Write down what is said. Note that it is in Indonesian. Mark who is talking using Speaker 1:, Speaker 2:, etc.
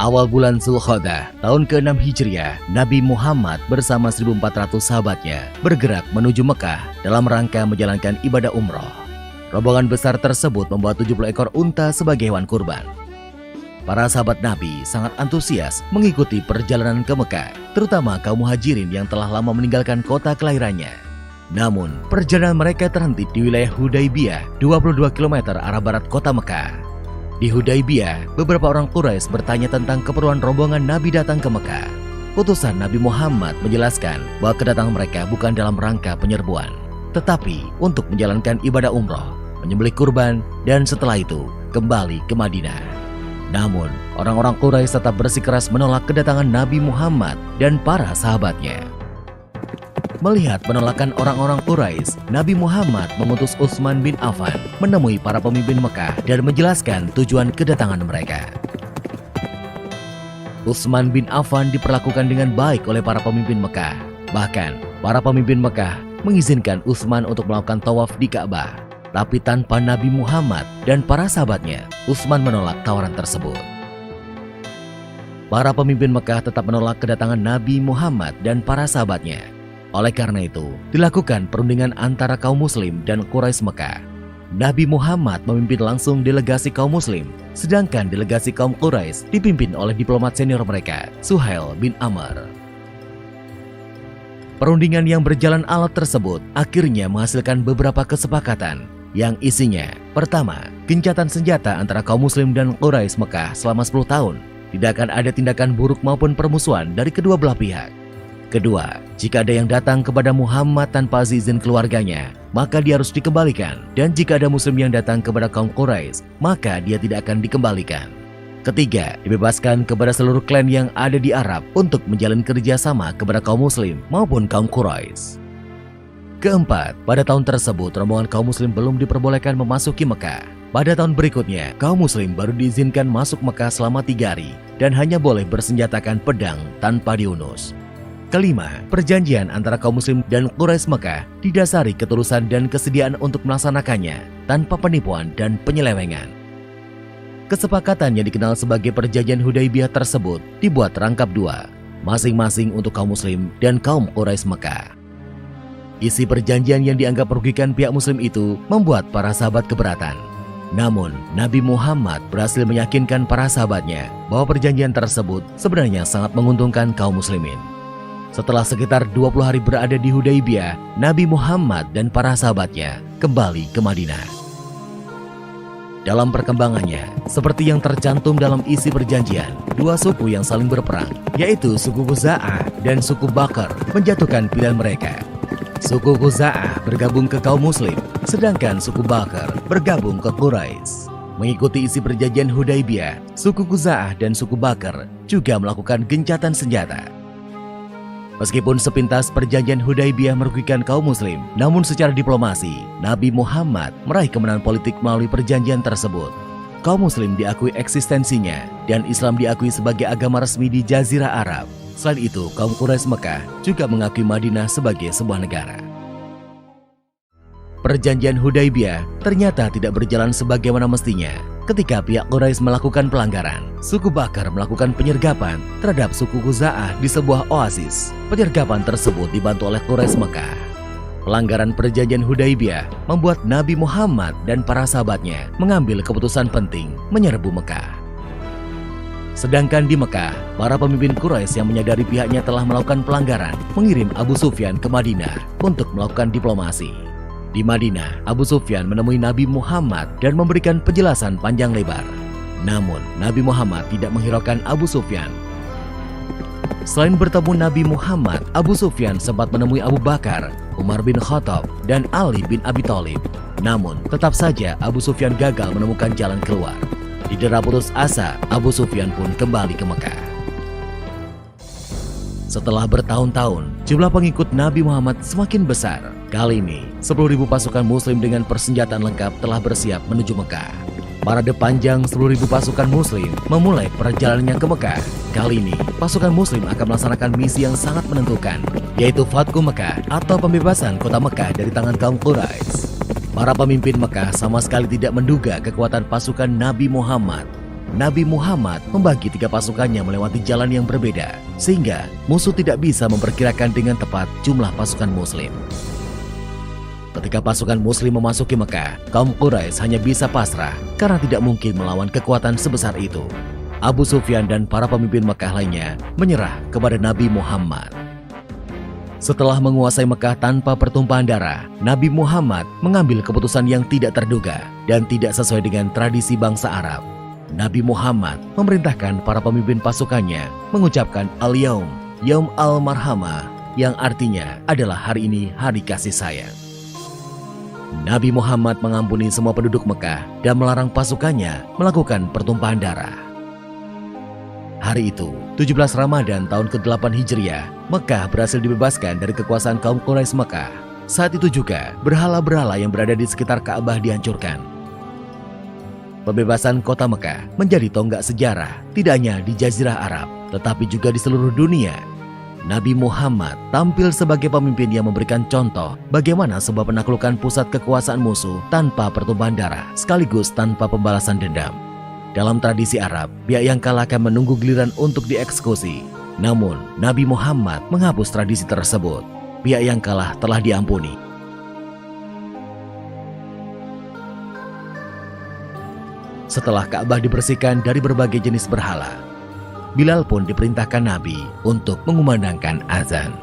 Speaker 1: Awal bulan Zulkhodah, tahun ke-6 Hijriah, Nabi Muhammad bersama 1.400 sahabatnya bergerak menuju Mekah dalam rangka menjalankan ibadah umroh. Rombongan besar tersebut membawa 70 ekor unta sebagai hewan kurban. Para sahabat Nabi sangat antusias mengikuti perjalanan ke Mekah, terutama kaum muhajirin yang telah lama meninggalkan kota kelahirannya. Namun, perjalanan mereka terhenti di wilayah Hudaybiyah, 22 km arah barat kota Mekah. Di Hudaybiyah, beberapa orang Quraisy bertanya tentang keperluan rombongan Nabi datang ke Mekah. Utusan Nabi Muhammad menjelaskan bahwa kedatangan mereka bukan dalam rangka penyerbuan, tetapi untuk menjalankan ibadah umroh, menyembelih kurban, dan setelah itu kembali ke Madinah. Namun, orang-orang Quraisy tetap bersikeras menolak kedatangan Nabi Muhammad dan para sahabatnya. Melihat penolakan orang-orang Quraisy, Nabi Muhammad mengutus Utsman bin Affan menemui para pemimpin Mekah dan menjelaskan tujuan kedatangan mereka. Utsman bin Affan diperlakukan dengan baik oleh para pemimpin Mekah. Bahkan, para pemimpin Mekah mengizinkan Utsman untuk melakukan tawaf di Ka'bah. Tapi tanpa Nabi Muhammad dan para sahabatnya, Utsman menolak tawaran tersebut. Para pemimpin Mekah tetap menolak kedatangan Nabi Muhammad dan para sahabatnya. Oleh karena itu, dilakukan perundingan antara kaum muslim dan Quraisy Mekah. Nabi Muhammad memimpin langsung delegasi kaum muslim, sedangkan delegasi kaum Quraisy dipimpin oleh diplomat senior mereka, Suhail bin Amr. Perundingan yang berjalan alot tersebut akhirnya menghasilkan beberapa kesepakatan yang isinya: pertama, gencatan senjata antara kaum muslim dan Quraisy Mekah selama 10 tahun. Tidak akan ada tindakan buruk maupun permusuhan dari kedua belah pihak. Kedua, jika ada yang datang kepada Muhammad tanpa izin keluarganya, maka dia harus dikembalikan. Dan jika ada muslim yang datang kepada kaum Quraisy, maka dia tidak akan dikembalikan. Ketiga, dibebaskan kepada seluruh klan yang ada di Arab untuk menjalin kerjasama kepada kaum muslim maupun kaum Quraisy. Keempat, pada tahun tersebut rombongan kaum muslim belum diperbolehkan memasuki Mekah. Pada tahun berikutnya, kaum muslim baru diizinkan masuk Mekah selama 3 hari dan hanya boleh bersenjatakan pedang tanpa diunus. Kelima, perjanjian antara kaum muslim dan Quraisy Mekah didasari ketulusan dan kesediaan untuk melaksanakannya tanpa penipuan dan penyelewengan. Kesepakatan yang dikenal sebagai perjanjian Hudaybiyah tersebut dibuat rangkap 2, masing-masing untuk kaum muslim dan kaum Quraisy Mekah. Isi perjanjian yang dianggap merugikan pihak muslim itu membuat para sahabat keberatan. Namun, Nabi Muhammad berhasil meyakinkan para sahabatnya bahwa perjanjian tersebut sebenarnya sangat menguntungkan kaum muslimin. Setelah sekitar 20 hari berada di Hudaybiyah, Nabi Muhammad dan para sahabatnya kembali ke Madinah. Dalam perkembangannya, seperti yang tercantum dalam isi perjanjian, 2 suku yang saling berperang, yaitu suku Khuza'ah dan suku Bakr, menjatuhkan pilihan mereka. Suku Khuza'ah bergabung ke kaum muslim, sedangkan suku Bakr bergabung ke Quraisy. Mengikuti isi perjanjian Hudaybiyah, suku Khuza'ah dan suku Bakr juga melakukan gencatan senjata. Meskipun sepintas perjanjian Hudaybiyah merugikan kaum muslim, namun secara diplomasi, Nabi Muhammad meraih kemenangan politik melalui perjanjian tersebut. Kaum muslim diakui eksistensinya dan Islam diakui sebagai agama resmi di Jazirah Arab. Selain itu, kaum Quraisy Mekah juga mengakui Madinah sebagai sebuah negara. Perjanjian Hudaybiyah ternyata tidak berjalan sebagaimana mestinya. Ketika pihak Quraisy melakukan pelanggaran, suku Bakr melakukan penyergapan terhadap suku Khuza'ah di sebuah oasis. Penyergapan tersebut dibantu oleh Quraisy Mekah. Pelanggaran perjanjian Hudaybiyah membuat Nabi Muhammad dan para sahabatnya mengambil keputusan penting menyerbu Mekah. Sedangkan di Mekah, para pemimpin Quraisy yang menyadari pihaknya telah melakukan pelanggaran mengirim Abu Sufyan ke Madinah untuk melakukan diplomasi. Di Madinah, Abu Sufyan menemui Nabi Muhammad dan memberikan penjelasan panjang lebar. Namun, Nabi Muhammad tidak menghiraukan Abu Sufyan. Selain bertemu Nabi Muhammad, Abu Sufyan sempat menemui Abu Bakar, Umar bin Khattab, dan Ali bin Abi Thalib. Namun, tetap saja Abu Sufyan gagal menemukan jalan keluar. Didera putus asa, Abu Sufyan pun kembali ke Mekah. Setelah bertahun-tahun, jumlah pengikut Nabi Muhammad semakin besar. Kali ini, 10.000 pasukan muslim dengan persenjataan lengkap telah bersiap menuju Mekah. Parade panjang 10.000 pasukan muslim memulai perjalanannya ke Mekah. Kali ini, pasukan muslim akan melaksanakan misi yang sangat menentukan, yaitu Fathu Mekah atau pembebasan kota Mekah dari tangan kaum Quraisy. Para pemimpin Mekah sama sekali tidak menduga kekuatan pasukan Nabi Muhammad. Nabi Muhammad membagi 3 pasukannya melewati jalan yang berbeda, sehingga musuh tidak bisa memperkirakan dengan tepat jumlah pasukan Muslim. Ketika pasukan Muslim memasuki Mekah, kaum Quraisy hanya bisa pasrah karena tidak mungkin melawan kekuatan sebesar itu. Abu Sufyan dan para pemimpin Mekah lainnya menyerah kepada Nabi Muhammad. Setelah menguasai Mekah tanpa pertumpahan darah, Nabi Muhammad mengambil keputusan yang tidak terduga dan tidak sesuai dengan tradisi bangsa Arab. Nabi Muhammad memerintahkan para pemimpin pasukannya mengucapkan Al-Yaum, Yaum Al-Marhamah, yang artinya adalah hari ini hari kasih sayang. Nabi Muhammad mengampuni semua penduduk Mekah dan melarang pasukannya melakukan pertumpahan darah. Hari itu, 17 Ramadan tahun ke-8 Hijriah, Mekah berhasil dibebaskan dari kekuasaan kaum Quraisy Mekah. Saat itu juga, berhala-berhala yang berada di sekitar Ka'bah dihancurkan. Pembebasan kota Mekah menjadi tonggak sejarah, tidak hanya di Jazirah Arab, tetapi juga di seluruh dunia. Nabi Muhammad tampil sebagai pemimpin yang memberikan contoh bagaimana sebuah penaklukan pusat kekuasaan musuh tanpa pertumpahan darah, sekaligus tanpa pembalasan dendam. Dalam tradisi Arab, pihak yang kalah akan menunggu giliran untuk dieksekusi. Namun, Nabi Muhammad menghapus tradisi tersebut. Pihak yang kalah telah diampuni. Setelah Ka'bah dibersihkan dari berbagai jenis berhala, Bilal pun diperintahkan Nabi untuk mengumandangkan azan.